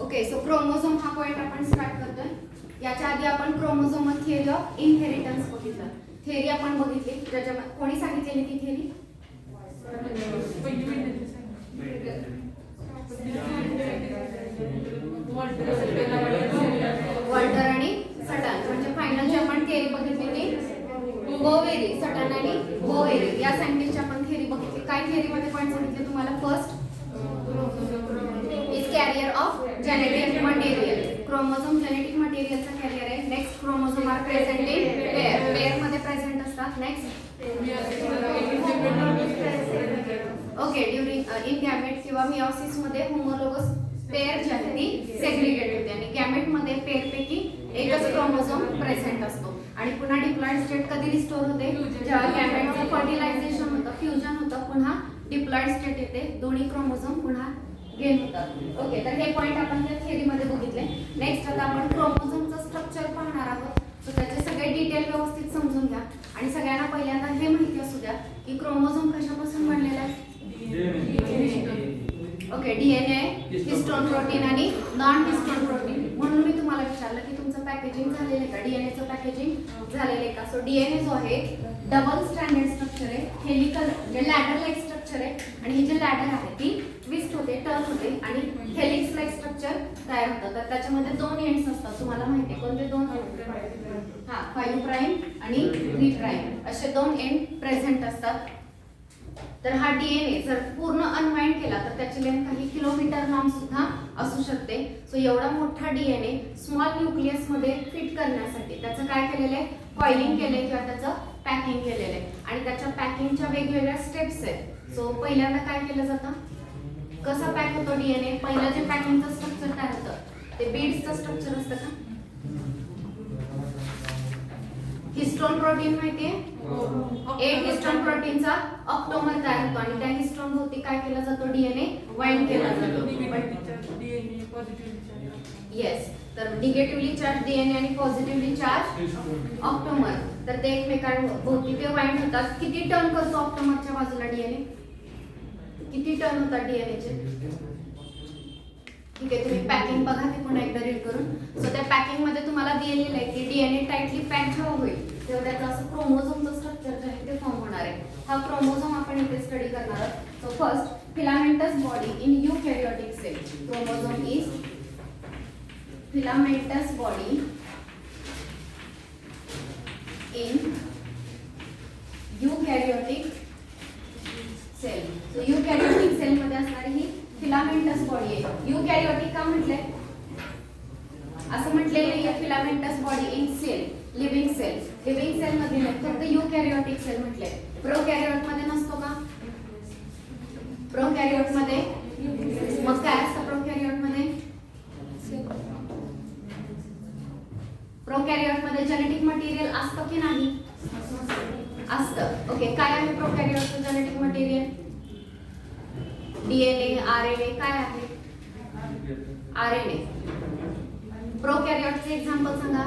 Okay, so chromosome हा point आपण start करतोय. याच्या आधी आपण क्रोमोझोमल थिअरी ऑफ इनहेरिटन्स बघितलं. थिअरी आपण बघितली, ज्याच्यामध्ये कोणी सांगितलेली ती थिअरी? वॉल्टर आणि सटन. म्हणजे फायनल जी आपण थिअरी बघितली ती बोवेरी, सटन आणि बोवेरी या सायंटिस्टची आपण थिअरी बघितली. काय थिअरीमध्ये पॉईंट सांगितले तुम्हाला? First is carrier of genetic material. Chromosome genetic मटेरियलचा कॅरियर आहे. Next chromosome are present in pair. Pair मध्ये प्रेझेंट असतात. Next okay, during in gamete किंवा मिओसिस मध्ये होमोलोगस पेअर जी आहे ती सेग्रिगेट होते आणि गॅमेट मध्ये पेअर पैकी एकच क्रोमोझोम प्रेझेंट असतो. आणि पुन्हा डिप्लॉइड स्टेट कधी रिस्टोर होते? जेव्हा गॅमेटचं फर्टिलायझेशन होतं, फ्युजन होतं, पुन्हा डिप्लॉइड स्टेट येते, दोन्ही क्रोमोझोम पुन्हा गेन होतात. ओके, तर हे पॉइंट आपण त्या थिअरीमध्ये बघितले. नेक्स्ट आता आपण क्रोमोझोमचं स्ट्रक्चर पाहणार आहोत. सो त्याचे सगळे डिटेल व्यवस्थित समजून घ्या आणि सगळ्यांना पहिल्यांदा हे माहिती असू द्या की क्रोमोझोम कशापासून बनलेला आहे. ओके, डीएनए, हिस्टोन प्रोटीन आणि नॉन हिस्टोन प्रोटीन. म्हणून मी तुम्हाला विचारलं की तुमचं पॅकेजिंग झालेलं आहे का, डीएनएचं पॅकेजिंग झालेलं आहे का. सो डीएनए जो आहे डबल स्टँडर्ड स्ट्रक्चर आहे, हेलिकल म्हणजे लॅडर लाईक स्ट्रक्चर आहे आणि ही जी लॅडर आहे ती ट्विस्ट होते, टर्न होते आणि हेलिक्स लाईक स्ट्रक्चर तयार होतं. तर त्याच्यामध्ये दोन एंड्स असतात, तुम्हाला माहिती आहे कोणते दोन? हा, 5 प्राईम आणि 3 प्राईम असे दोन एंड प्रेझेंट असतात. तर हा डीएनए जर पूर्ण अनवाइंड केला तर त्याची लेंथ काही किलोमीटर लांब सुद्धा असू शकते. सो एवढा मोठा डीएनए स्मॉल न्यूक्लियस मध्ये फिट करण्यासाठी त्याचं काय केलेलं आहे? कॉइलिंग केलंय किंवा त्याचं पॅकिंग केलेलं आहे आणि त्याच्या पॅकिंगच्या वेगवेगळ्या स्टेप्स आहेत. सो पहिल्यांदा काय केलं जातं? कसं पॅक होतो डीएनए? पहिलं जे पॅकिंगचं स्ट्रक्चर तयार होतं ते बीड्सचं स्ट्रक्चर असतं का? हिस्टोन प्रोटीन माहितीये? 8 हिस्टोन प्रोटीनचा ऑक्टोमर तयार होतो आणि त्या हिस्टोन भोवती काय केला जातो? डीएनए वाइंड केला जातो. येस, तर निगेटिव्हली चार्ज डीएनए आणि पॉझिटिव्हली चार्ज ऑक्टोमर, तर ते एकमेकांभोवती ते वाइंड होतात. किती टर्न करतो ऑक्टोमरच्या बाजूला डीएनए? किती टर्न होतात डीएनएचे? ठीक आहे, तुम्ही पॅकिंग बघा ते पुन्हा एकदा रीड करून. सो त्या पॅकिंग मध्ये तुम्हाला दिलेलं आहे की डीएनए टाइटली पॅक जेव्हा होईल तेव्हा त्याचं असं क्रोमोझोमचं स्ट्रक्चर जे आहे ते फॉर्म होणार आहे. हा क्रोमोझोम आपण इथे स्टडी करणार आहोत. So first, filamentous body in eukaryotic cell. Chromosome is filamentous body in eukaryotic cell. So eukaryotic cell मध्ये असणारी ही फिलामेंटस बॉडी आहे. यूकॅरियोटिक का म्हटलंय? असं म्हटलेलं आहे filamentous body in cell, living cell. Living cell मध्ये नाही, फक्त यूकॅरियोटिक सेल म्हटलंय. प्रोकॅरियोट मध्ये नसतो का? प्रोकॅरियोट मध्ये मग काय असतं? प्रोकॅरियोट मध्ये प्रोकॅरियोट मध्ये जेनेटिक मटेरियल असतं की नाही? असतं. ओके, काय आहे प्रोकॅरियोटचं जेनेटिक मटेरियल? DNA, RNA. काय आहे? आरएनए. प्रोकॅरियोटचे एक्झाम्पल सांगा.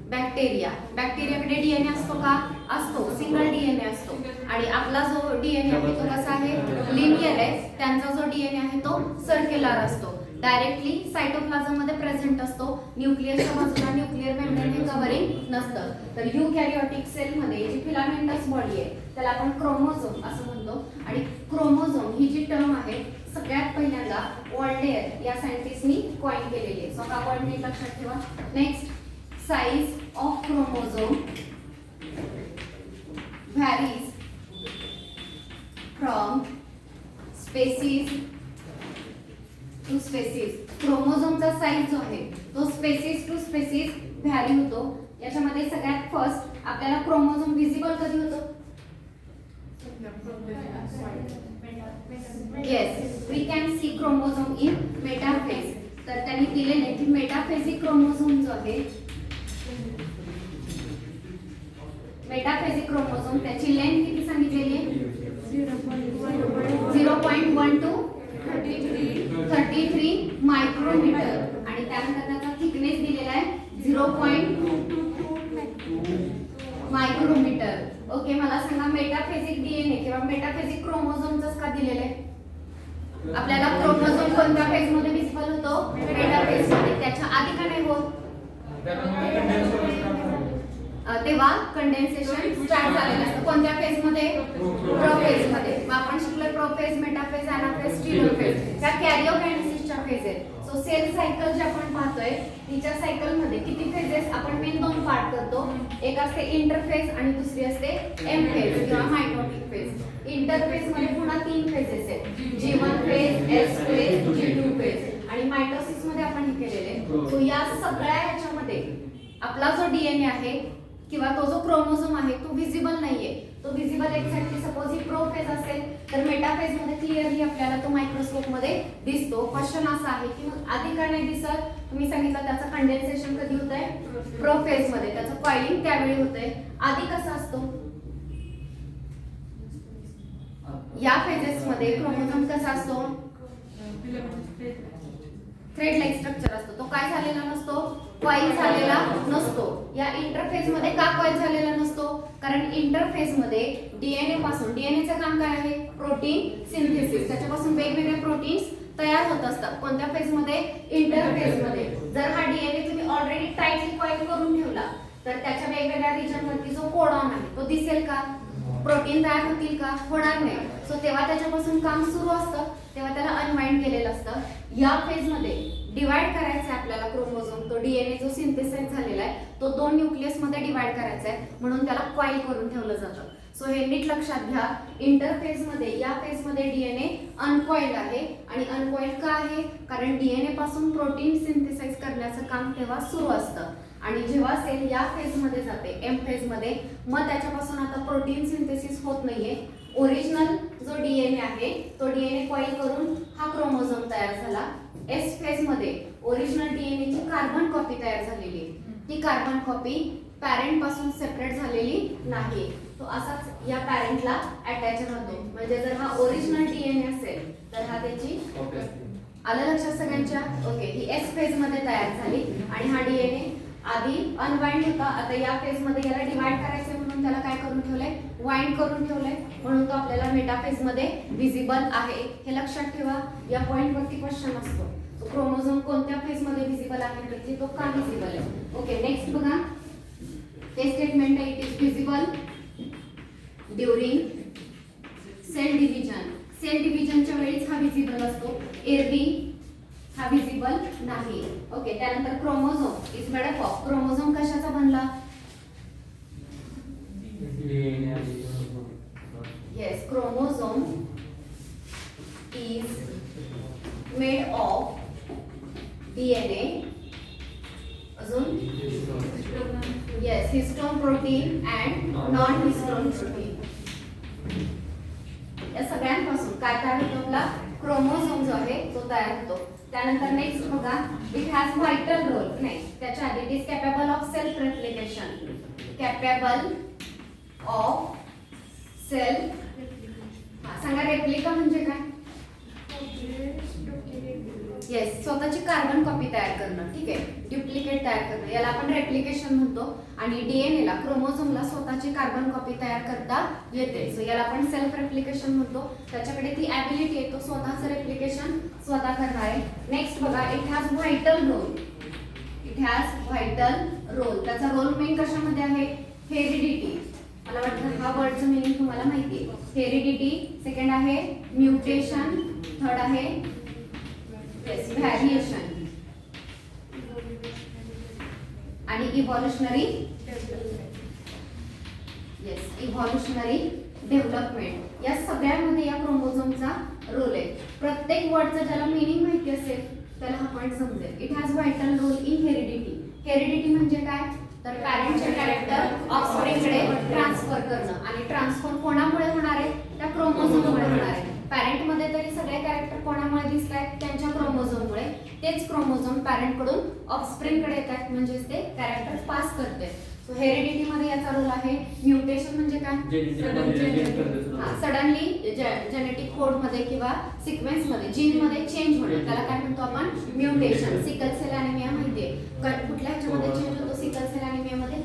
बॅक्टेरिया. बॅक्टेरियाकडे डीएनए असतो का? असतो, सिंगल डीएनए असतो. आणि आपला जो डीएनए आहे तो कसा आहे? लिनियर आहे. त्यांचा जो डीएनए आहे तो सर्क्युलर असतो, डायरेक्टली सायटोप्लाझम मध्ये प्रेझेंट असतो. न्यूक्लियसच्या बाजूला न्यूक्लियर मेम्ब्रेन हे कव्हरिंग नसतं. तर यूकॅरियोटिक सेल मध्ये जी फिलामेंटस बॉडी आहे त्याला आपण क्रोमोझोम असं म्हणतो. आणि क्रोमोझोम ही जी टर्म आहे सगळ्यात पहिल्यांदा वॉल्डेयर या सायंटिस्टनी कॉइन केलेली आहे. सो हा वर्ड नीट लक्षात ठेवा. Next, size of chromosome varies from species to species. क्रोमोझोमचा साइज जो आहे तो स्पेसिस टू स्पेसिस व्हॅरी होतो. याच्यामध्ये सगळ्यात फर्स्ट आपल्याला क्रोमोझोम विजिबल कधी होतो? Yes, we can see chromosome in metaphase. तर त्यांनी दिलेले की मेटाफेजिक क्रोमोझोम जो आहे, मेटाफेजिक क्रोमोझोम त्याची लेंथ किती सांगितलेली आहे? 0.1 to 33 मायक्रोमीटर आणि त्यानंतर त्याचा थिकनेस दिलेला आहे 0.2 मायक्रोमीटर. ओके, मला सांगा मेटाफेजिक डीएनए किंवा मेटाफेजिक क्रोमोझोमचं का दिलेलं आहे? आपल्याला क्रोमोझोम कोणत्या फेज मध्ये विजिबल होतो? मेटाफेज मध्ये. त्याच्या आधी का नाही होत? तेव्हा कंडेन्सेशन स्टार्ट झालेलं असतं. कोणत्या फेज मध्ये? प्रोफेज मध्ये. मग आपण शिकलो प्रोफेज, मेटाफेज, एनाफेज, टेलोफेज. त्या कॅरिओकायनेसिसच्या फेज आहेत. सो सेल सायकल जे आपण पाहतोय तिच्या सायकल मध्ये किती फेजेस? आपण मेन दोन पार्ट करतो. एक असते इंटरफेज आणि दुसरी असते एम फेज किंवा मायटोटिक फेज. इंटरफेज मध्ये पुन्हा तीन फेजेस आहेत. G1 phase, S phase, G2 phase. आणि मायटोसिस मध्ये आपण हे केलेले. सो या सगळ्या ह्याच्यामध्ये आपला जो डीएनए आहे किंवा तो जो क्रोमोझोम आहे तो विजिबल नाहीये. तो विजिबल एक्झॅक्टली सपोज ही प्रोफेज असेल तर मेटाफेज मध्ये क्लिअरली आपल्याला तो मायक्रोस्कोप मध्ये दिसतो. क्वेश्चन असा आहे की मग आधी का नाही दिसत? तुम्ही सांगितलं त्याचं कंडेन्सेशन कधी होतंय? प्रोफेज मध्ये. त्याचं कॉइलिंग त्यावेळी होतंय. आधी कसा असतो? या फेजेस मध्ये क्रोमोझोम कसा असतो? थ्रेड लाईक स्ट्रक्चर असतो. तो काय झालेला नसतो? कॉइल झालेला नसतो. या इंटरफेज मध्ये का कॉइल झालेला नसतो? कारण इंटरफेज मध्ये डीएनए पासून, डीएनएचं काम काय आहे? Protein synthesis. त्याच्यापासून वेगवेगळे प्रोटीन्स तयार होत असतात. कोणत्या फेज मध्ये? इंटरफेज मध्ये. जर हा डीएनए तुम्ही ऑलरेडी टाइटली कॉइल करून ठेवला तर त्याच्या वेगवेगळ्या रिजन वरती जो कोडॉन आहे तो दिसेल का? प्रोटीन तयार होतील का? होणार नाही. सो तेव्हा त्याच्यापासून काम सुरू असतं, तेव्हा त्याला अनवाइंड केलेलं असतं. या फेज मध्ये डिवाइड करायचं आहे आपल्याला क्रोमोझोम. तो डीएनए जो सिंथेसाइज झालेला आहे तो दोन न्यूक्लियस मध्ये डिवाइड करायचा आहे म्हणून त्याला कॉइल करून ठेवलं जातं. सो हे नीट लक्षात घ्या. इंटरफेज मध्ये, या फेज मध्ये डीएनए अनकॉइल्ड आहे. आणि अनकॉइल्ड का आहे? कारण डीएनए पासून प्रोटीन सिंथेसाइज करण्याचं काम तेव्हा सुरू असतं. आणि जेव्हा सेल या फेज मध्ये जाते, एम फेज मध्ये, मग त्याच्यापासून आता प्रोटीन सिंथेसिस होत नाहीये. ओरिजिनल जो डीएनए आहे तो डीएनए कॉइल करून हा क्रोमोझोम तयार झाला. एस फेज मध्ये ओरिजिनल डीएनए ची कार्बन कॉपी तयार झालेली आहे. ती कार्बन कॉपी पॅरेंट पासून सेपरेट झालेली नाही. तो असाच या पॅरेंटला अटॅच राहतो. म्हणजे जर हा ओरिजिनल डीएनए असेल तर हा त्याची आलं लक्षात सगळ्यांच्या? ओके. ही एस फेज मध्ये तयार झाली आणि हा डीएनए आधी अनवाइंड होता. आता या फेज मध्ये याला डिवाइड करायचं म्हणून त्याला काय करून ठेवलंय? वाइंड करून ठेवलंय. म्हणून तो आपल्याला मेटाफेज मध्ये विजिबल आहे. हे लक्षात ठेवा. या पॉइंट वरती क्वेश्चन असतो. क्रोमोझोम कोणत्या फेज मध्ये विजिबल आहे? तो का विजिबल आहे? ओके. नेक्स्ट बघा. ते स्टेटमेंट आहे, it is visible during cell division. Cell डिव्हिजनच्या वेळीच हा विजिबल असतो. एरवी हा विजिबल नाही. ओके. त्यानंतर chromosome is made up of. Chromosome कशाचा बनला? Yes, chromosome is made of DNA, अजून yes histone protein and non histone protein. या सगळ्यांपासून काय तयार होतो? आपला क्रोमोझोम जो आहे तो तयार होतो. त्यानंतर नेक्स्ट बघा. It has vital role. नाही, त्याच्या आधी it is capable of self replication. Capable of self. सांगा रेप्लिका म्हणजे काय? येस, स्वतःची कार्बन कॉपी तयार करणं. ठीक आहे. डुप्लिकेट तयार करणं याला आपण रेप्लिकेशन म्हणतो. आणि डीएनए ला, क्रोमोझोमला स्वतःची कार्बन कॉपी तयार करता येते. सो याला आपण सेल्फ रेप्लिकेशन म्हणतो. त्याच्याकडे ती ॲबिलिटी आहे, तो स्वतःचं रेप्लिकेशन स्वतः करणार आहे. नेक्स्ट बघा. It has vital role. It has vital role. त्याचा रोल मेन कशामध्ये आहे? हेरिडिटी. मला वाटतं हा वर्डचं मीनिंग तुम्हाला माहिती आहे. हेरिडिटी. सेकंड आहे म्युटेशन. थर्ड आहे येस व्हॅरिएशन. आणि इव्हॉल्युशनरी. Yes, evolutionary development. या सगळ्यामध्ये या क्रोमोझोमचा रोल आहे. प्रत्येक वर्डचं ज्याला मीनिंग माहिती असेल त्याला हा पॉइंट समजेल. It has vital role in heredity. Heredity म्हणजे काय? तर पॅरेंटचे कॅरेक्टर ऑफस्प्रिंगकडे ट्रान्सफर करणं. आणि ट्रान्सफर कोणामुळे होणार आहे? त्या क्रोमोझोममुळे होणार आहे. पॅरेंट मध्ये तरी सगळे कॅरेक्टर कोणामुळे दिसतात? त्यांच्या क्रोमोझोममुळे. तेच क्रोमोझोम पॅरेंट कडून ऑफस्प्रिंग कडे येतात, म्हणजेच ते कॅरेक्टर पास करते. सो हेरिडिटी मध्ये याचा रोल आहे. म्युटेशन म्हणजे काय? सडनली जेनेटिक कोड मध्ये किंवा सिक्वेन्स मध्ये, जीन मध्ये चेंज होणे, त्याला काय म्हणतो आपण? म्युटेशन. सिकल सेल ॲनिमिया माहितीये कुठल्या ह्याच्यामध्ये चेंज होतो? सिकल सेल ॲनिमिया मध्ये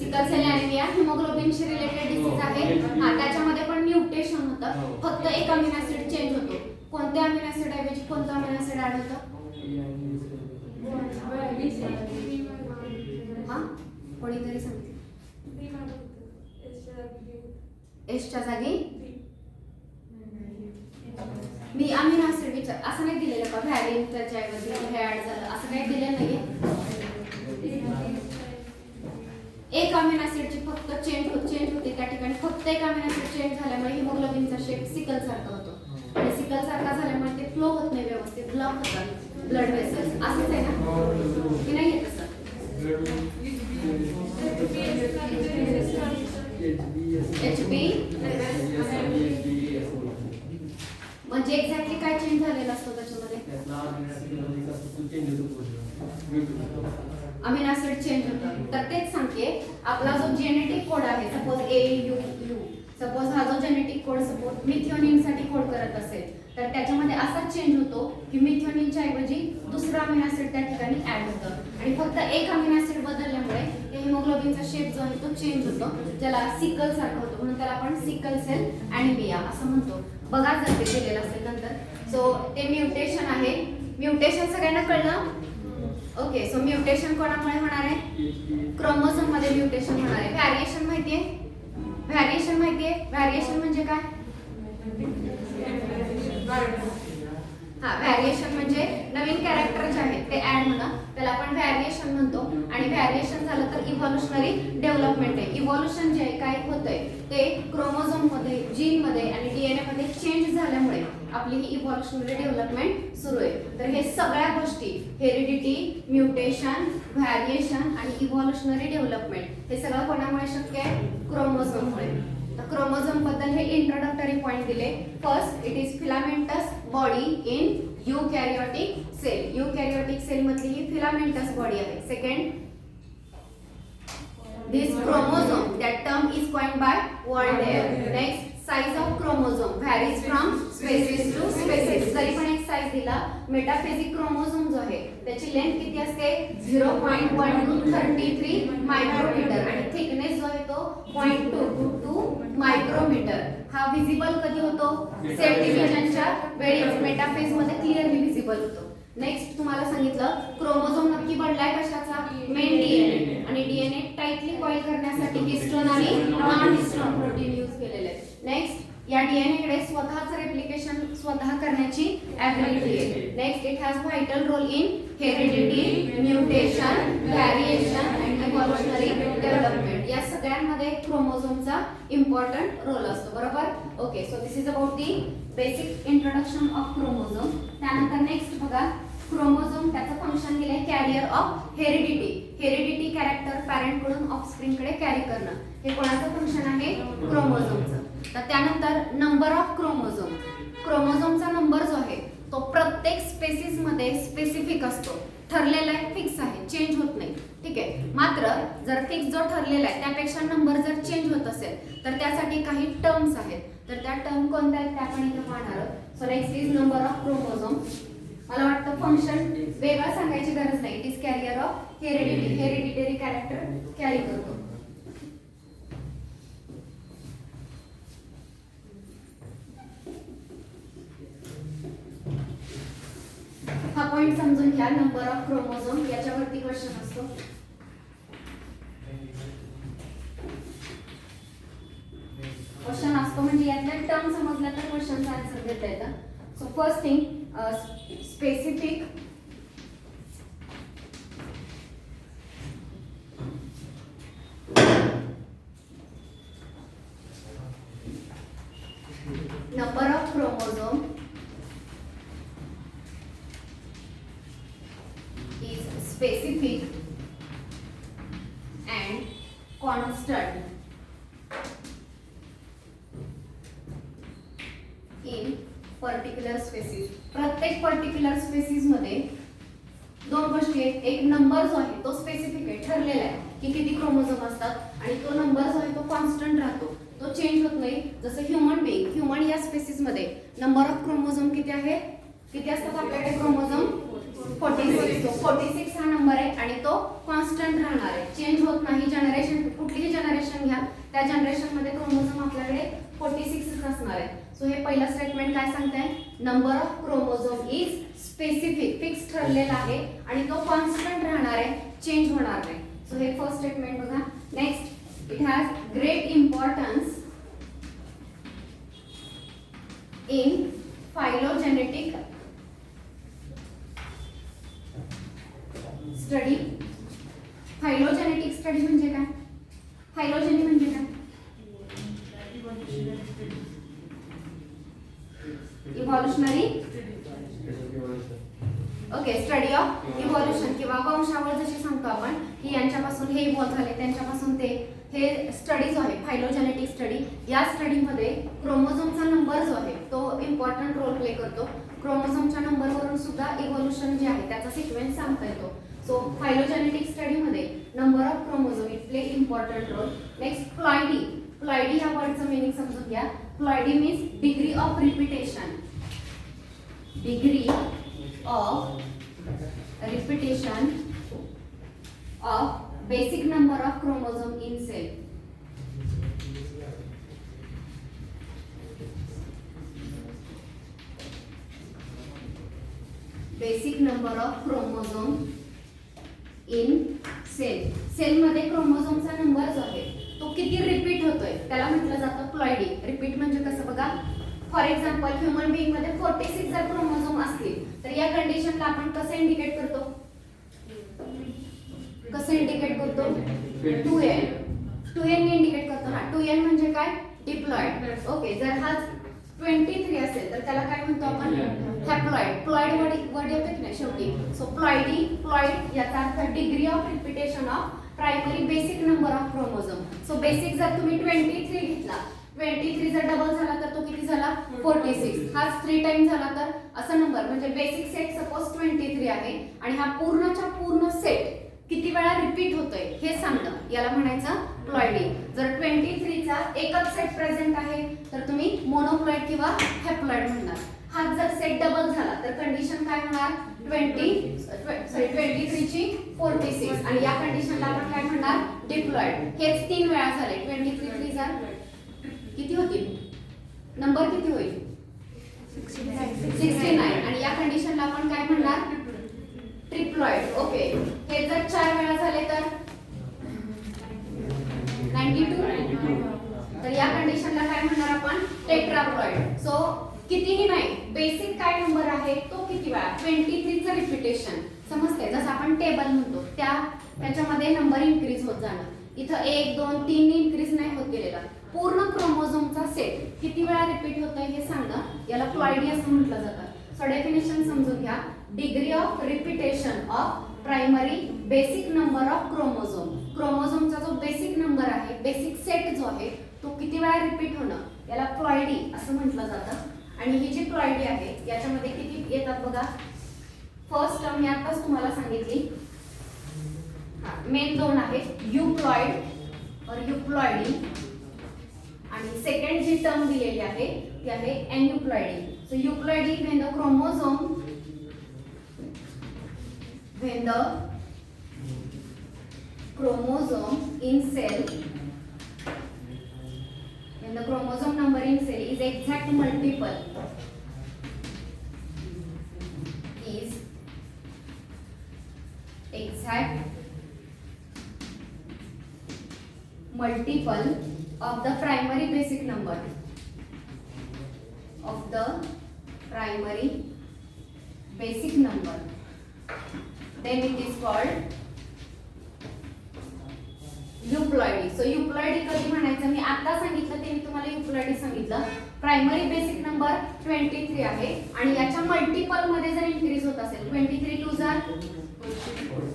सिकल सेल ॲनिमिया हिमोग्लोबिनशी रिलेटेड डिसीज आहे. हा, त्याच्यामध्ये पण म्युटेशन होतं, फक्त एक अमिनो ऍसिड चेंज होतो. कोणत्या अमिनो ऍसिड ऐवजी कोणता अमिनो ऍसिड ऍड होतं? हा, कोणीतरी सांगते. एसच्या जागी मी अमिनो ऍसिड विचार असं नाही दिलेलं का व्हॅरियंट त्याच्याऐवजी हे ऍड झालं असं काही दिलेलं नाहीये. एक अमिनो ऍसिडची फक्त चेंज होते त्या ठिकाणी, फक्त एक अमिनो ऍसिड चेंज झाल्यामुळे हिमोग्लोबिनचा शेप सिकल सारखा होतो आणि सिकल सारखा झाल्यामुळे ते फ्लो होत नाही व्यवस्थित, ब्लॉक होतात ब्लड वेसल्स. असंच आहे ना की नाही आहे तसं? HB म्हणजे एक्झॅक्टली काय चेंज झालेलं असतं त्याच्यामध्ये? अमिनो ऍसिड चेंज होतं. तर तेच सांगते, आपला जो जेनेटिक कोड आहे, सपोज AUU, सपोज हा जो जेनेटिक कोड सपोज मिथिओनिन साठी कोड करत असेल, तर त्याच्यामध्ये असाच चेंज होतो की मिथिओनिनच्या ऐवजी दुसरा अमिनो ऍसिड त्या ठिकाणी ऍड होतं आणि फक्त एक अमिनो ऍसिड बदलल्यामुळे ते हिमोग्लोबिनचा शेप जो आहे तो चेंज होतो, ज्याला सिकल सारखं होतं, म्हणून त्याला आपण सिकल सेल ॲनिमिया असं म्हणतो. बघा जर ते दिलेलं असेल नंतर. सो ते म्युटेशन आहे. म्युटेशन सगळ्यांना कळलं? ओके. सो म्युटेशन कोणामुळे होणार आहे? क्रोमोझोम मध्ये म्युटेशन होणार आहे. व्हॅरिएशन माहितीये? व्हॅरिएशन म्हणजे काय? हा, व्हॅरिएशन म्हणजे नवीन कॅरेक्टर जे आहेत ते ऍड होणं, त्याला आपण व्हॅरिएशन म्हणतो. आणि व्हॅरिएशन झालं तर इव्होल्युशनरी डेव्हलपमेंट आहे. इव्होल्युशन जे आहे काय होतंय ते क्रोमोझोम मध्ये, जीन मध्ये आणि DNA मध्ये चेंज झाल्यामुळे आपली ही इव्होल्युशनरी डेव्हलपमेंट सुरू आहे. तर हे सगळ्या गोष्टी हेरिडिटी, म्युटेशन, व्हॅरिएशन आणि इव्होल्युशनरी डेव्हलपमेंट हे सगळं कोणामुळे शक्य आहे? क्रोमोझोममुळे. तर क्रोमोझोम बद्दल हे इंट्रोडक्टरी पॉइंट दिले. First, it is filamentous body in eukaryotic cell. Eukaryotic cell मधली ही फिलामेंटस बॉडी आहे. Second, this chromosome, that term is coined by Walder. Next, size of chromosome varies from species to species. तरी पण एक size दिला. Metaphasic chromosome जो आहे त्याची लेंथ किती असते? 0.1233 मायक्रोमीटर आणि थिकनेस जो आहे तो 0.222 मायक्रोमीटर. हा विजिबल कधी होतो? सेल डिव्हिजनच्या वेळी मेटाफेज मध्ये क्लिअरली विजिबल होतो. नेक्स्ट तुम्हाला सांगितलं क्रोमोझोम नक्की बनलाय कशाचा? मेन DNA आणि DNA टाइटली कॉईल करण्यासाठी हिस्टोन आणि नॉन हिस्टोन प्रोटीन यूज केलेले आहेत. नेक्स्ट, या DNA कडे स्वतःच रेप्लिकेशन स्वतः करण्याची ॲबिलिटी आहे. Next, it has vital role in heredity, mutation, variation and evolutionary development. या सगळ्यांमध्ये क्रोमोझोमचा इम्पॉर्टंट रोल असतो. बरोबर? Okay. So this is about the basic introduction of chromosome. त्यानंतर नेक्स्ट बघा, क्रोमोझोम त्याचं फंक्शन दिलंय carrier of heredity. Heredity character parent कडून ऑफस्प्रिंग कडे कॅरी करणं, हे कोणाचं फंक्शन आहे? क्रोमोझोमचं. तर त्यानंतर नंबर ऑफ क्रोमोझोम. क्रोमोझोमचा नंबर जो आहे तो प्रत्येक स्पेसिस मध्ये स्पेसिफिक असतो, ठरलेला आहे, फिक्स आहे, चेंज होत नाही. ठीक आहे. मात्र जर फिक्स जो ठरलेला आहे त्यापेक्षा नंबर जर चेंज होत असेल तर त्यासाठी काही टर्म्स आहेत. तर त्या टर्म कोणत्या आहेत त्या आपण इथे पाहणार आहोत. So next is number of chromosome. मला वाटतं फंक्शन वेगळं सांगायची गरज नाही. It is carrier of heredity. Hereditary character carry करतो. हा पॉइंट समजून घ्या. नंबर ऑफ क्रोमोझोम याच्यावरती क्वेश्चन असतो. क्वेश्चन असतो म्हणजे यातल्या टर्म समजल्या तर क्वेश्चनचा आन्सर देता येतं. So first thing, specific number of chromosome is specific and constant in particular species. प्रत्येक पर्टिक्युलर स्पेसिस मध्ये दोन गोष्टी आहेत. एक नंबर जो आहे तो स्पेसिफिक आहे, ठरलेला आहे की किती क्रोमोझोम असतात आणि तो नंबर जो आहे तो कॉन्स्टंट राहतो, तो चेंज होत नाही. जसं ह्युमन बीइंग, ह्युमन या स्पेसिस मध्ये नंबर ऑफ क्रोमोझोम किती आहे? किती असतात आपल्याकडे क्रोमोझोम 46. तो 46 हा नंबर आहे आणि तो कॉन्स्टंट राहणार आहे, चेंज होत नाही. जनरेशन कुठलीही जनरेशन घ्या, त्या जनरेशन मध्ये क्रोमोझोम आपल्याकडे 46 असणार आहे. सो हे पहिलं स्टेटमेंट काय सांगताय, number of chromosome is specific, fix ठरलेला आहे आणि तो कॉन्स्टंट राहणार आहे, चेंज होणार नाही. सो हे फर्स्ट स्टेटमेंट बघा. Next, it has great importance in phylogenetic study. Phylogenetic study म्हणजे काय, फायलोजेनी म्हणजे काय, evolutionary okay, study of evolution किंवा वंशावळ जशी सांगतो आपण की यांच्यापासून हे इव्हॉल्व झाले, त्यांच्यापासून ते, हे स्टडी जो आहे फायलोजेनेटिक स्टडी. या स्टडीमध्ये क्रोमोझोमचा नंबर जो आहे तो इम्पॉर्टंट रोल प्ले करतो. क्रोमोझोमच्या नंबरवरून सुद्धा इव्हॉल्युशन जे आहे त्याचा सिक्वेन्स सांगता येतो. सो फायलोजेनेटिक स्टडीमध्ये number of chromosome it play important role. Next, ploidy. Ploidy या वर्डचं मिनिंग समजून घ्या. Ploidy means degree of repetition, degree of repetition of basic number of chromosome in cell. Basic number of chromosome in cell. Cell मध्ये क्रोमोझोमचा number जो आहे तो किती रिपीट होतोय त्याला म्हटलं जातं प्लॉइडी. रिपीट म्हणजे कसं बघा, फॉर एक्झाम्पल ह्युमन बीइंग मध्ये 46 जर क्रोमोझोम असतील तर या कंडिशनला आपण कसं इंडिकेट करतो, कसं इंडिकेट करतो, 2n. 2n ने इंडिकेट करतो ना. 2n म्हणजे काय, डिप्लॉइड. ओके, जर हा 23 असेल तर त्याला काय म्हणतो आपण, हॅप्लॉइड. प्लॉइड वर्ड येतो की नाही शेवटी. सो प्लॉइडी, प्लॉइड याचा अर्थ degree of repetition of primary basic number of chromosome. So basic जर तुम्ही 23 घेतला, 23 जर डबल झाला तर तो किती झाला, 46. हा 3 टाइम झाला तर असा नंबर, म्हणजे बेसिक सेट सपोज 23 आहे आणि हा पूर्णच्या पूर्ण सेट किती वेळा रिपीट होतोय हे सांगणं, याला म्हणायचं प्लॉइडी. जर 23 चा एकच सेट प्रेझेंट आहे तर तुम्ही मोनोप्लॉइड किंवा हॅप्लॉइड म्हणणार. हा जर सेट डबल झाला तर कंडिशन काय होणार, 23 ची 46 आणि या कंडिशनला आपण काय म्हणणार, डिप्लॉइड. हेच 3 वेळा झाले. 23 3 जार किती होतील, नंबर किती होईल, 69 आणि या कंडिशनला आपण काय म्हणणार, ट्रिप्लॉइड. ओके, हे जर 4 वेळा झाले तर 92, तर या कंडिशनला काय म्हणणार आपण, टेट्राप्लॉइड. सो कितीही नाही, बेसिक काय नंबर आहे तो किती वेळा, 23 चं रिपिटेशन. समजते, जसं आपण टेबल म्हणतो त्याच्यामध्ये नंबर इन्क्रीज होत जाणं. इथं 1 2 3 इन्क्रीज नाही होत गेलेला, पूर्ण क्रोमोझोमचा सेट किती वेळा रिपीट होतोय हे सांगणं, याला प्लॉइडी असं म्हटलं जातं. सो डेफिनेशन समजून घ्या, degree of repetition of primary basic number of chromosome. क्रोमोझोमचा जो बेसिक नंबर आहे, बेसिक सेट जो आहे तो किती वेळा रिपीट होणं, याला प्लॉइडी असं म्हटलं जातं. आणि ही जी प्लॉइडी आहे याच्यामध्ये किती येतात बघा. फर्स्ट टर्म मी आताच तुम्हाला सांगितली, मेन 2 आहेत, यूप्लॉइड और यूप्लॉइडी. आणि सेकंड जी टर्म दिलेली आहे ती आहे aneuploidy. So euploidy when the chromosome in cell, when the chromosome number in cell is exact multiple of the primary basic number, of the primary basic number, then it is called euploidy. So euploidy कधी म्हणायचं, मी आता सांगितलं ते मी तुम्हाला euploidy सांगितलं. Primary basic number 23 आहे आणि याच्या मल्टिपल मध्ये जर इन्क्रीज होत असेल, 23 2 जार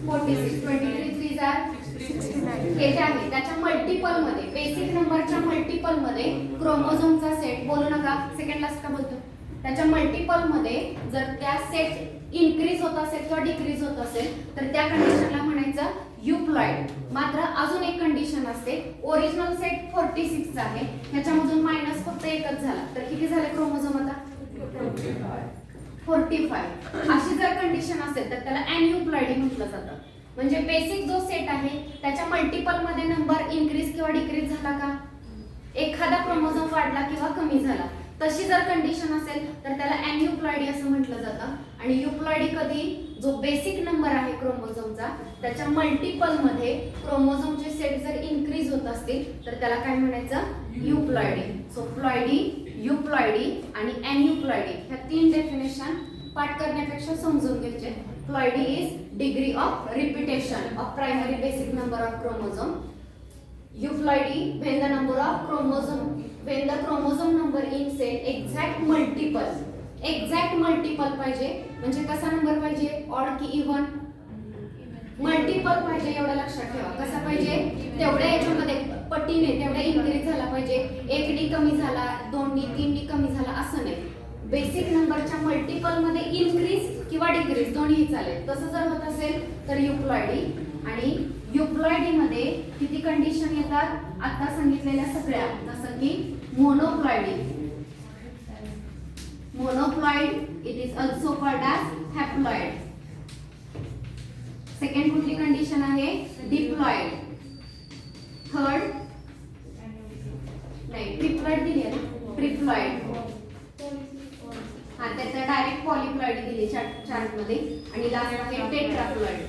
46, 23 3 जार 69, हे जे आहे त्याच्या मल्टिपल मध्ये, बेसिक नंबरच्या मल्टिपल मध्ये क्रोमोझोमचा सेट, बोलू नका सेकंड लास्ट का बोलतो, त्याच्या मल्टिपल मध्ये जर त्या सेट इन्क्रीज होत असेल किंवा डिक्रीज होत असेल तर त्या कंडिशनला म्हणायचं यूप्लॉइड. मात्र अजून एक कंडिशन असते, ओरिजिनल सेट 46 चा आहे, त्याच्यामधून मायनस फक्त एकच झाला तर किती झाले क्रोमोझोम आता, 45 अशी जर कंडिशन असेल तर त्याला अनयुप्लॉइडी म्हटलं जातं. म्हणजे बेसिक जो सेट आहे त्याच्या मल्टिपल मध्ये नंबर इन्क्रीज किंवा डिक्रीज झाला का, एखादा क्रोमोझोम वाढला किंवा कमी झाला, तशी जर कंडिशन असेल तर त्याला अनयुप्लॉइडी असं म्हटलं जातं. आणि युप्लॉइडी कधी, जो बेसिक नंबर आहे क्रोमोझोमचा त्याच्या मल्टिपल मध्ये क्रोमोझोमचे सेट जर इन्क्रीज होत असतील तर त्याला काय म्हणायचं, युप्लॉइडी. सो प्लॉइडी, युप्लॉइडी आणि अनयुप्लॉइडी ह्या तीन डेफिनेशन पाठ करण्यापेक्षा समजून घ्यायचे. Ploidy is degree of repetition of primary basic number of chromosome. Euploidy when the number of chromosome number in cell exact multiple पाहिजे. म्हणजे कसा नंबर पाहिजे, ऑड की इव्हन, मल्टिपल पाहिजे. एवढं लक्षात ठेवा. कसा पाहिजे, तेवढ्या याच्यामध्ये पटीने तेवढा इन्क्रीज झाला पाहिजे. 1D कमी झाला, 2D 3D कमी झाला असं नाही. बेसिक नंबरच्या मल्टिपल मध्ये इन्क्रीज किंवा डिक्रीज दोन्ही चालेल. तसं जर होत असेल तर युप्लॉइडी. आणि युप्लॉइडी मध्ये किती कंडिशन येतात, आता सांगितलेल्या सगळ्या, जसं की monoploidy, it is also called as haploid. Second कुठली कंडिशन आहे, डिप्लॉइड. थर्ड नाही, ट्रिप्लॉइड दिली आहे ना, ट्रिप्लॉइड. हा, त्याचा डायरेक्ट पॉलीप्लॉइड दिली चार्ट मध्ये. आणि लास्ट आहे टेट्राप्लॉइड.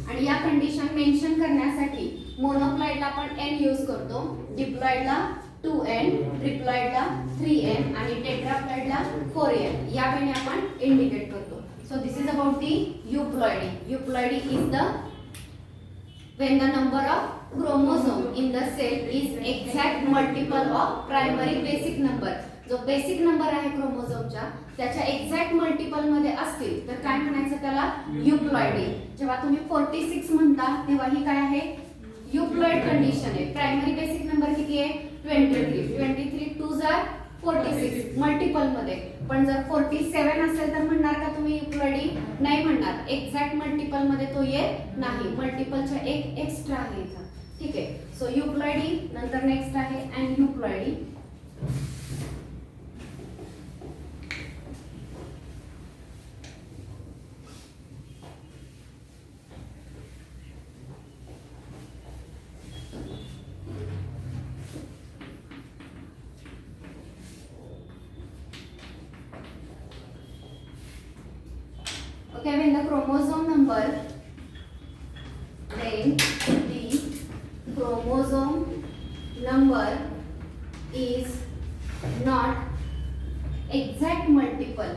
आणि या कंडिशन मेन्शन करण्यासाठी मोनोप्लॉइडला आपण n यूज करतो, डिप्लॉइडला 2n, ट्रिप्लॉइडला 3n आणि टेट्राप्लॉइडला 4n. या वेळी आपण इंडिकेट करतो. So this is about the euploidy. Euploidy is the when the number of chromosome in the cell is exact multiple of primary basic number. जो basic number आहे क्रोमोझोमच्या त्याच्या exact multiple मध्ये असतील तर काय म्हणायचं त्याला, युप्लॉइडी. जेव्हा तुम्ही 46 म्हणता तेव्हा ही काय आहे, युप्लॉइड कंडिशन आहे. प्रायमरी बेसिक नंबर किती आहे, 23 2 जार 46 मल्टिपल मध्ये. पण जर 47 असेल तर म्हणणार का तुम्ही युप्लॉइडी, नाही म्हणणार. एक्झॅक्ट मल्टिपल मध्ये तो येत नाही, मल्टिपलच्या एक एक्स्ट्रा आहे इथं. ठीक आहे. सो युप्लॉइडी, नंतर नेक्स्ट आहे अनयुप्लॉइडी. Okay, when the chromosome number is not exact multiple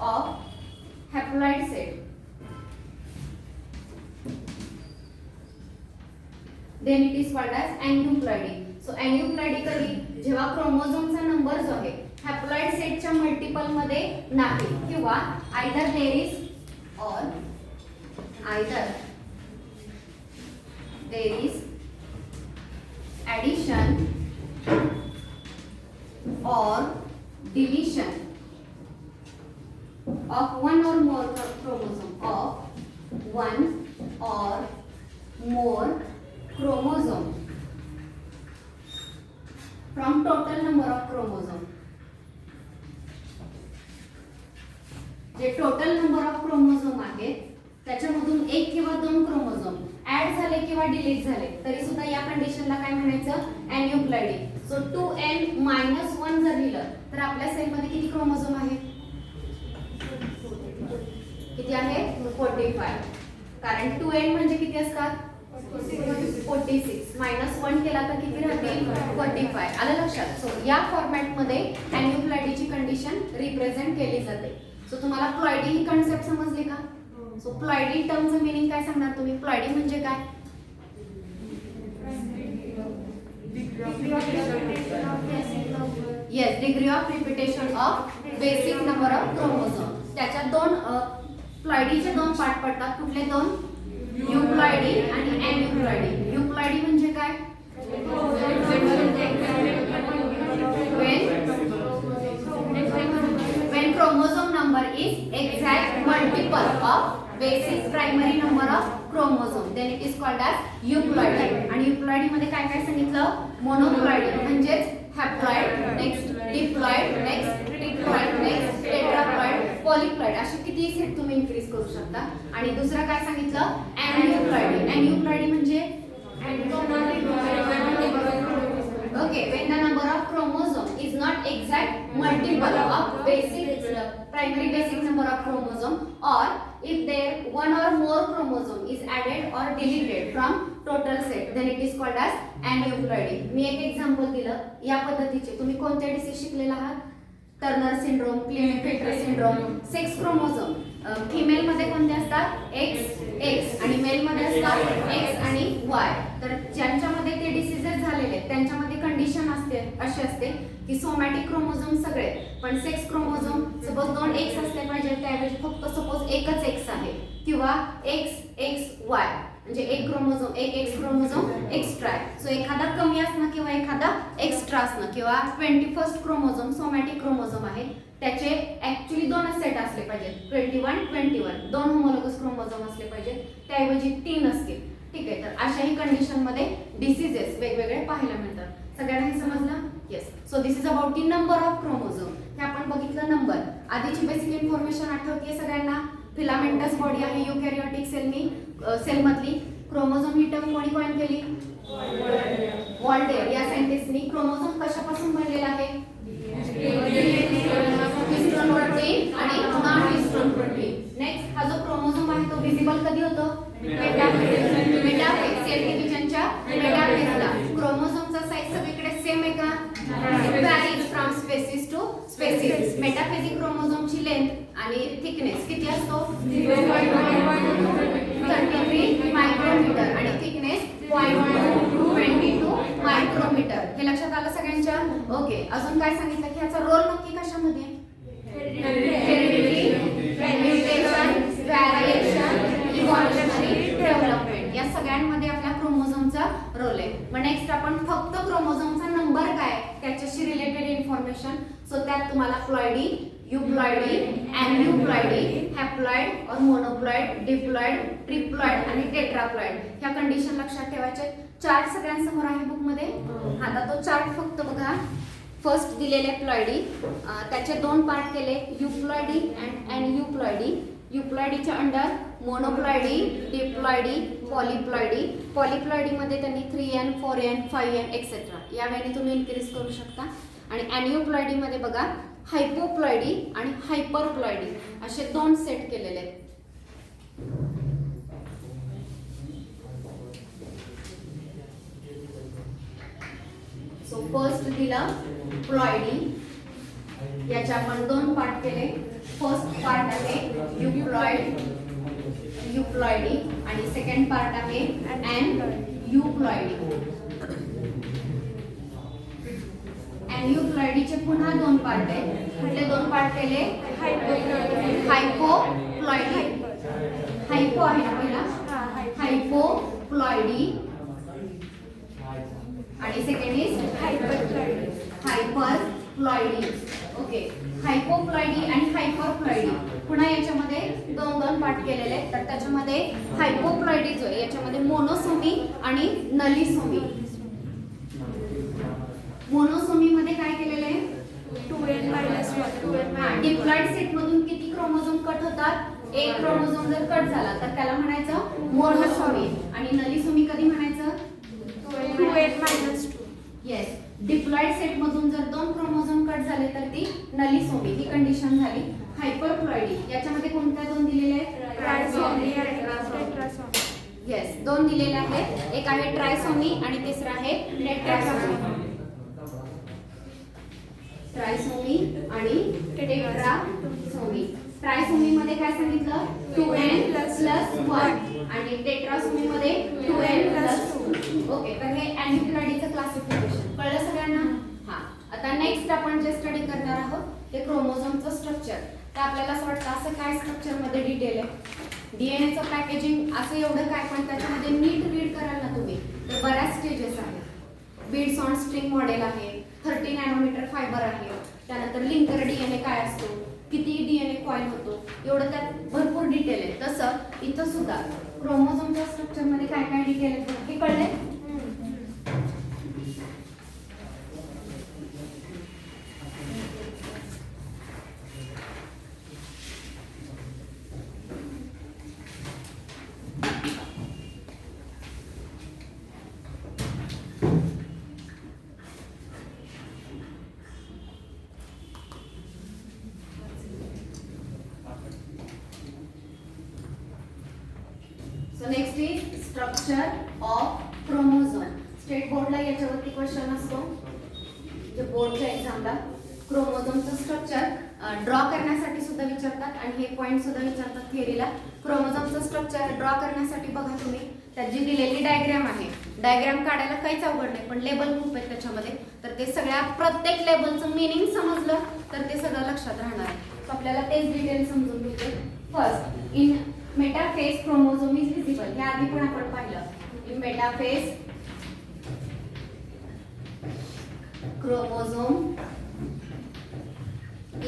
of haploid set, then it is called as aneuploidy. So aneuploidy कधी, जेव्हा क्रोमोझोमचा नंबर जो आहे हॅप्लॉइड सेटच्या मल्टिपल मध्ये नाही किंवा either there is addition or deletion of one or more chromosome from total number of chromosome. जे total number of chromosome आहेत त्याच्यामधून एक किंवा दोन क्रोमोझोम ऍड झाले किंवा डिलीट झाले तरी सुद्धा या कंडिशनला काय म्हणायचं, अॅन्युप्लॉइडी. सो 2n-1 जर लिहिलं तर आपल्या सेल मध्ये किती क्रोमोझोम आहेत, किती आहे, 45. कारण 2n म्हणजे किती असतात, 46. -1 केला तर किती राहतील, 45. आलं लक्षात. सो या फॉर्मॅट मध्ये अॅन्युप्लॉइडीची कंडिशन रिप्रेझेंट केली जाते. सो तुम्हाला प्लॉइडी ही कन्सेप्ट समजली का? सो प्लॉइडी टर्मचं मीनिंग काय सांगणार तुम्ही, प्लॉइडी म्हणजे काय? Yes, degree of repetition of basic number of chromosome. त्याच्यात दोन प्लॉइडीचे दोन पार्ट पडतात. कुठले दोन, युप्लॉइडी आणि अॅन्युप्लॉइडी. युप्लॉइडी म्हणजे काय, when chromosome number is exact multiple of basic primary number of chromosome, then it is called as euploidy. आणि युप्लॉइडी मध्ये काय काय सांगितलं? मोनोप्लॉइडी म्हणजेच haploid, next diploid, next triploid, next tetraploid, polyploid असे किती सेट तुम्ही इन्क्रीज करू शकता. आणि दुसरं काय सांगितलं? एन्युप्लॉइडी. एन्युप्लॉइडी म्हणजे okay, when the number of chromosome is not exact multiple of basic primary basic number of chromosome, or if there one or more chromosome is added or deleted from total set, then it is called as aneuploidy. मी एक example दिलं या पद्धतीचे. तुम्ही कोणते disease शिकलेला आहात? Turner syndrome, Klinefelter syndrome. Sex chromosome female मध्ये कोणते असतात? एक्स आणि मेल मध्ये असतात एक्स आणि वाय. तर ज्यांच्यामध्ये ते डिसीजेस झालेले त्यांच्यामध्ये कंडिशन असते अशी असते की सोमॅटिक क्रोमोझोम सगळे, पण सेक्स क्रोमोझोम सपोज 2 एक्स असले पाहिजे त्याऐवजी फक्त सपोज एकच एक्स आहे, किंवा एक्स एक्स वाय म्हणजे एक क्रोमोझोम एक एक्स क्रोमोझोम एक्स्ट्रा आहे. सो एखादा कमी असणं किंवा एखादा एक्स्ट्रा असणं, किंवा 21st क्रोमोझोम सोमॅटिक क्रोमोझोम आहे त्याचे ऍक्च्युली 2च सेट असले पाहिजेत, 21 2 होमोलोगस क्रोमोझोम असले पाहिजेत त्याऐवजी 3 असतील. ठीक आहे, तर अशाही कंडिशन मध्ये डिसीजेस वेगवेगळे पाहायला मिळतात. सगळ्यांना हे समजलं? Yes. So this is about the number of chromosome. हे आपण बघितलं नंबर. आधीची बेसिक इन्फॉर्मेशन आठवते सगळ्यांना? फिलामेंटस बॉडी आहे युकॅरियोटिक सेल मधली. क्रोमोझोम ही टर्म कोणी कॉइन केली? वॉल्डेर या सायंटिस्टनी. क्रोमोझोम कशापासून बनलेला आहे? हिस्टोन प्रोटीन आणि नॉन हिस्टोन प्रोटीन. नेक्स्ट, हा जो क्रोमोझोम आहे तो विजिबल कधी होतो? मेटाफेज सेल डिव्हिजनच्या मेटाफेजला. क्रोमोझोमचा साइज सगळीकडे सेम आहे का? Varies from species to species. Metaphasic क्रोमोझोमची लेंथ आणि थिकनेस किती असतो? 33 मायक्रोमीटर आणि थिकनेस 0.22 मायक्रोमीटर. हे लक्षात आलं सगळ्यांच्या? ओके. अजून काय सांगितलं की ह्याचा रोल नक्की कशामध्ये? Heredity, mutation, variation, evolutionary development या सगळ्यांमध्ये आपल्या क्रोमोझोमचा रोल आहे. मग नेक्स्ट आपण फक्त क्रोमोझोमचा नंबर काय त्याच्याशी रिलेटेड इन्फॉर्मेशन. सो त्यात तुम्हाला प्लॉइडी, युप्लॉइडी, एन्युप्लॉइडी, हॅप्लॉइड और मोनोप्लॉइड, डिप्लॉइड, ट्रिप्लॉइड आणि टेट्राप्लॉइड ह्या कंडिशन लक्षात ठेवायचे. चार्ट सगळ्यांसमोर आहे बुक मध्ये. आता तो चार्ट फक्त बघा. फर्स्ट दिलेले प्लॉइडी, त्याचे 2 पार्ट केले, युप्लॉइडी अँड एन्युप्लॉइडी. युप्लॉइडीच्या under monoploidy, diploidy, polyploidy. Polyploidy मध्ये त्यांनी 3n, 4n, 5n एक्सेट्रा या वेळी तुम्ही इन्क्रीज करू शकता. आणि एन्युप्लॉइडी मध्ये बघा हायपोप्लॉइडी आणि हायपरप्लॉइडी असे 2 सेट केलेले आहेत. सो फर्स्ट दिला प्लॉइडी, याचे आपण 2 पार्ट केले. फर्स्ट पार्ट आहे युप्लॉइडी आणि सेकंड पार्ट आहे एन्युप्लॉइडी. एन्युप्लॉइडीचे पुन्हा 2 पार्ट आहेत. कुठले 2 पार्ट केले? हायपोप्लॉइडी. हायपो आहे ना पहिला, हायपोप्लॉइडी आणि सेकंड इज हायपरप्लॉइडी. ओके. हायपोप्लॉइडी आणि हायपरप्लॉइडी पुन्हा याच्यामध्ये 2 पार्ट केलेले आहेत. तर त्याच्यामध्ये हायपोप्लॉइडी जो आहे याच्यामध्ये मोनोसोमी आणि नलिसोमी. मोनोसोमी मध्ये काय केलेले आहे? 2n-1. डिप्लॉइड सेट मधून किती क्रोमोझोम कट होतात? एक क्रोमोझोम जर कट झाला तर त्याला म्हणायचं मोनोसोमी. आणि नलिसोमी कधी म्हणायचं? 2n-2. येस. डिप्लॉइड सेट मधून जर 2 क्रोमोझोम कट झाले तर ती नलिसोमी ही कंडिशन झाली. हायपरप्लॉइडी याच्यामध्ये कोणत्या 2 दिलेले आहेत? ट्रायसोमी आणि टेट्रासोमी. येस, 2 दिलेले आहेत. एक आहे ट्रायसोमी आणि तिसरा आहे टेट्रासोमी. ट्रायसोमी आणि टेट्रासोमी. ट्रायसोमी मध्ये काय सांगितलं? 2n+1 आणि टेट्रासोमी मध्ये 2n+2. ओके. तर हे एन्युप्लॉइडीचं क्लासिफिकेशन कळलं सगळ्यांना? हा. आता नेक्स्ट आपण जे स्टडी करणार आहोत ते क्रोमोझोमचं स्ट्रक्चर. तर आपल्याला असं वाटतं असं काय स्ट्रक्चर मध्ये डिटेल आहे? डीएनएचं पॅकेजिंग असं एवढं काय, पण त्याच्यामध्ये नीट रीड कराल ना तुम्ही तर बऱ्याच स्टेजेस आहेत. बीड्स ऑन स्ट्रिंग मॉडेल आहे, 30 नॅनोमीटर फायबर आहे, त्यानंतर लिंकर डीएनए काय असतो, किती डीएनए कॉईल होतो, एवढं त्यात भरपूर डिटेल आहे. तसं इथं सुद्धा क्रोमोझोमच्या स्ट्रक्चर मध्ये काय काय डिटेल आहेत हे कळले? So next is structure of chromosome. State बोर्डला याच्यावरती क्वेश्चन असतो, जे बोर्डच्या एक्झामला क्रोमोझोमचं स्ट्रक्चर ड्रॉ करण्यासाठी सुद्धा विचारतात आणि हे पॉइंट सुद्धा विचारतात थिअरीला. क्रोमोझोमचं स्ट्रक्चर ड्रॉ करण्यासाठी बघा तुम्ही त्यात जी दिलेली डायग्राम आहे, डायग्राम काढायला काहीच अवघड नाही, पण लेबल खूप आहेत त्याच्यामध्ये, तर ते सगळ्या प्रत्येक लेबलचं मिनिंग समजलं तर ते सगळं लक्षात राहणार आहे. So आपल्याला तेच डिटेल समजून घेते. First, in metaphase chromosome is visible. हे आधी पण आपण पाहिलं. In metaphase chromosome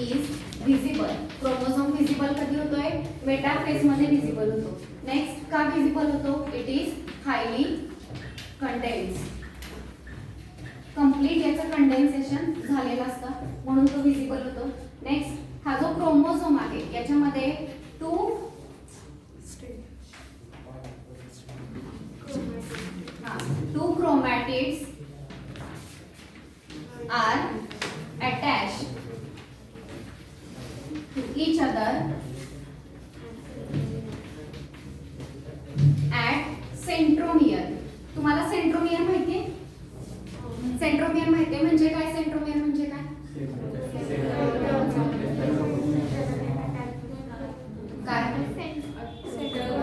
is visible. Chromosome visible कधी होतोय? मेटाफेज मध्ये विजिबल होतो. नेक्स्ट, का विजिबल होतो? It is highly condense. Complete याचं कंडेन्सेशन झालेलं असतं म्हणून तो विजिबल होतो. नेक्स्ट, हा जो क्रोमोझोम आहे याच्यामध्ये two chromatids are attached to each other at centromere. तुम्हाला सेंट्रोमियर माहिती आहे? सेंट्रोमियर माहिती आहे म्हणजे काय? सेंट्रोमियर म्हणजे काय?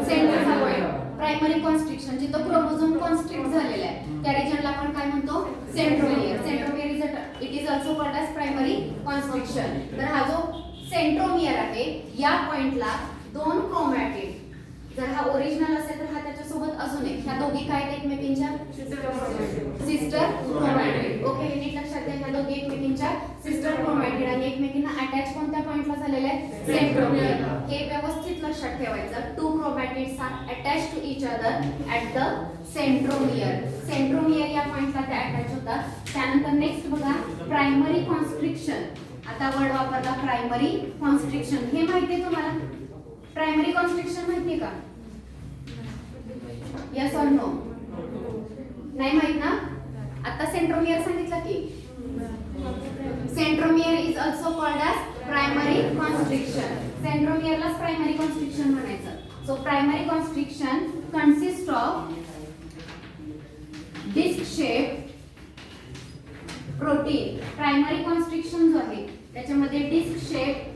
सेंटरचा पॉइंट. प्रायमरी कॉन्स्ट्रिक्शन, जिथं क्रोमोझोम कॉन्स्ट्रिक्ट झालेला आहे त्या रिजनला आपण काय म्हणतो? Centromere. Centromere it is also called as primary constriction. तर हा जो सेंट्रोमियर आहे या पॉइंटला दोन क्रोमॅटिड, जर हा ओरिजिनल असेल तर हा त्याच्यासोबत अजून एक, ह्या दोघी काय आहेत एकमेकींच्या? Sister chromatid. ओके, हे नीट लक्षात घ्या. ह्या दोघी एकमेकींच्या सिस्टर क्रोमॅटिड आणि एकमेकींना अटॅच कोणत्या पॉइंटला झालेले आहेत? सेंट्रोमियर. हे व्यवस्थित लक्षात ठेवायचं. Two chromatids are attach to each other at the centromere. Centromere या पॉइंटला ते अटॅच होतात. त्यानंतर नेक्स्ट बघा, प्रायमरी कॉन्स्ट्रिक्शन. आता वर्ड वापरला प्रायमरी कॉन्स्ट्रिक्शन. हे माहिती आहे तुम्हाला? प्रायमरी कॉन्स्ट्रिक्शन माहिती आहे का? Yes or no? नाही माहित ना? आता सेंट्रोमियर सांगितलं की centromere is also called as primary constriction. सेंट्रोमियरलाच प्रायमरी कॉन्स्ट्रिक्शन म्हणायचं. So primary constriction consist of disc shape protein. Primary constriction जो आहे त्याच्यामध्ये डिस्क शेप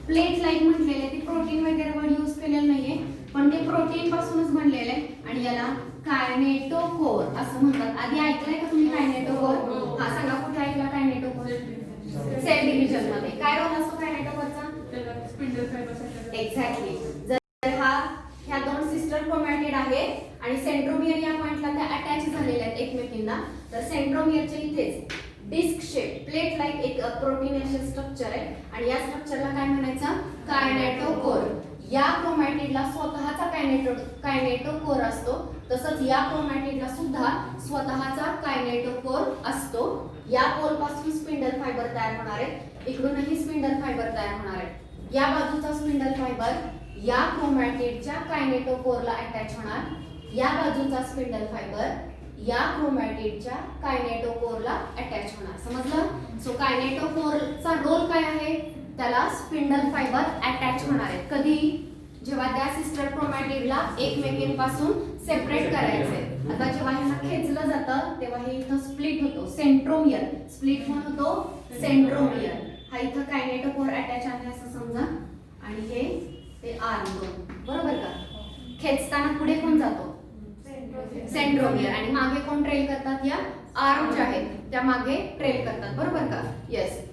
प्लेट लाईक म्हटलेले, ते प्रोटीन वगैरे वर यूज केलेलं नाहीये, पण ते प्रोटीन पासूनच बनलेले आहे आणि याला कायनेटोकोर असं म्हणतात. आधी ऐकलंय का तुम्ही कायनेटोकोर? हा, सांगा कुठे ऐकला कायनेटोकोर? सेल डिव्हिजन मध्ये. काय रोल असतो कायनेटोकोरचा? एक्झॅक्टली. जर ह्या दोन सिस्टर क्रोमॅटिड आहेत आणि सेंट्रोमियर या पॉइंटला त्या अटॅच झालेल्या आहेत एकमेकींना, तर सेंट्रोमियरच्या इथेच डिस्क शेप प्लेट लाईक एक प्रोटीनेशियल स्ट्रक्चर आहे आणि या स्ट्रक्चरला काय म्हणायचं? कायनेटोकोर. या क्रोमॅटिडला स्वतःचा कायनेटोकोर असतो, तसंच या क्रोमॅटिडला सुद्धा स्वतःचा कायनेटोकोर असतो. या पोल पासून स्पिंडल फायबर तयार होणार आहे, इकडूनही स्पिंडल फायबर तयार होणार आहे. या बाजूचा स्पिंडल फायबर या क्रोमॅटिडच्या कायनेटोकोरला अटॅच होणार, या बाजूचा स्पिंडल फायबर या क्रोमॅटिडच्या कायनेटोकोरला अटॅच होणार. समजलं? सो कायनेटोकोरचा रोल काय आहे? त्याला स्पिंडल फायबर अटॅच होणार आहे. कधी? जेव्हा त्या सिस्टर क्रोमॅटिडला एकमेकींपासून सेपरेट करायचे. आता जेव्हा ह्यांना खेचलं जातं तेव्हा हे इथं स्प्लिट होतो, सेंट्रोमियर. स्प्लिट होऊन होतो सेंट्रोमियर. हा इथं कायनेटोकोर अटॅच आहे असं समजा आणि हे ते आर्म दोन, बरोबर का? खेचताना पुढे कोण जातो? सेंट्रोमियर. आणि मागे कोण ट्रेल करतात? या आर्म जे आहेत त्या मागे ट्रेल करतात, बरोबर का? येस.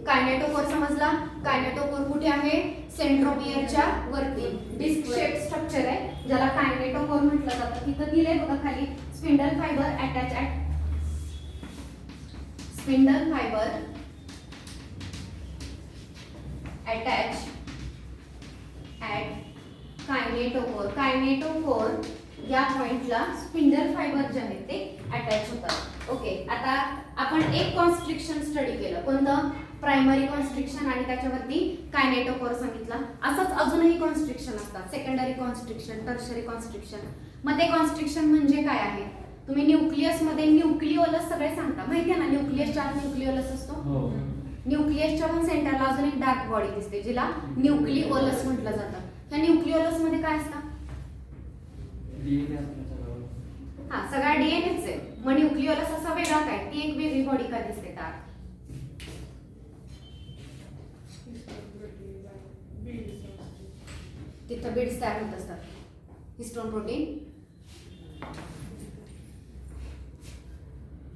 कायनेटोकोर समजला? कायनेटोकोर कुठे आहे? सेंट्रोमियरच्या वरती. डिस्क शेप स्ट्रक्चर आहे ज्याला कायनेटोकोर म्हटलं जातं. तिथं दिलंय बघा खाली, spindle fibre attach at spindle fibre attach at kinetochore. Kinetochore या पॉइंटला स्पिंडल फायबर जे आहेत ते अटॅच होतात. ओके, आता आपण एक कॉन्स्ट्रिक्शन स्टडी केलं. कोणतं? प्रायमरी कॉन्स्ट्रिक्शन आणि त्याच्यावरती कायनेटोकोर सांगितलं. असंच अजूनही कॉन्स्ट्रिक्शन असतात. Secondary constriction, tertiary constriction. मग ते कॉन्स्ट्रिक्शन म्हणजे काय आहे? तुम्ही न्यूक्लियस मध्ये न्यूक्लिओलस सगळे सांगता, माहिती आहे ना? न्यूक्लियसच्या आत न्यूक्लिओलस असतो. न्यूक्लियसच्या पण सेंटरला अजून एक डार्क बॉडी दिसते जिला न्यूक्लिओलस म्हटलं जातं. त्या न्यूक्लिओलस मध्ये काय असतं? हा, सगळा डीएनएच आहे. मग न्यूक्लिओलस असा वेगळा काय? ती एक वेगळी बॉडी का दिसते डार्क? तिथं बीड्स तयार होत असतात. Histone protein